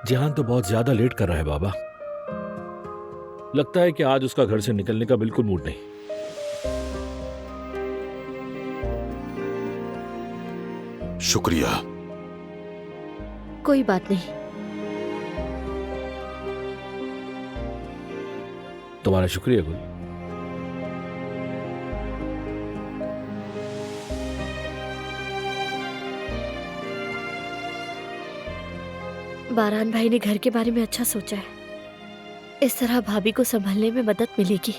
जिहान तो बहुत ज्यादा लेट कर रहा है बाबा। लगता है कि आज उसका घर से निकलने का बिल्कुल मूड नहीं। शुक्रिया। कोई बात नहीं। तुम्हारा शुक्रिया गुल। बारान भाई ने घर के बारे में अच्छा सोचा है। इस तरह भाभी को संभालने में मदद मिलेगी।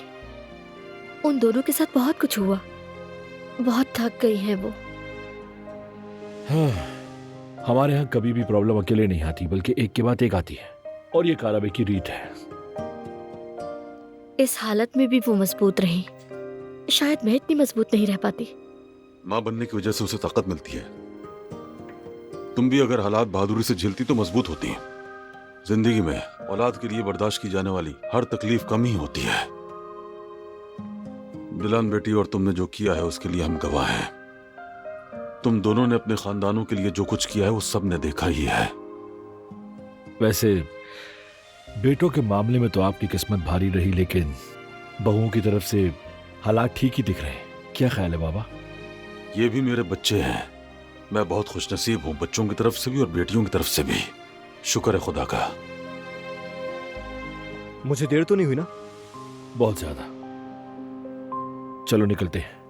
उन दोनों के साथ बहुत कुछ हुआ, बहुत थक गई हैं वो। हाँ, हमारे यहाँ कभी भी प्रॉब्लम अकेले नहीं आती, बल्कि एक के बाद एक आती है, और ये काराबे की रीत है। इस हालत में भी वो मजबूत रही। शायद मैं इतनी मजबूत नहीं रह पाती। माँ बनने की वजह से उसे ताकत मिलती है। तुम भी अगर हालात बहादुरी से झेलती तो मजबूत होती। जिंदगी में औलाद के लिए बर्दाश्त की जाने वाली हर तकलीफ कम ही होती है। दिलान बेटी, और तुमने जो किया है उसके लिए हम गवाह हैं। तुम दोनों ने अपने खानदानों के लिए जो कुछ किया है वो सब ने देखा ही है। वैसे बेटों के मामले में तो आपकी किस्मत भारी रही, लेकिन बहुओं की तरफ से हालात ठीक ही दिख रहे हैं। क्या ख्याल है बाबा? ये भी मेरे बच्चे हैं। मैं बहुत खुशनसीब हूँ, बच्चों की तरफ से भी और बेटियों की तरफ से भी। शुक्र है खुदा का। मुझे देर तो नहीं हुई ना? बहुत ज्यादा। चलो निकलते हैं।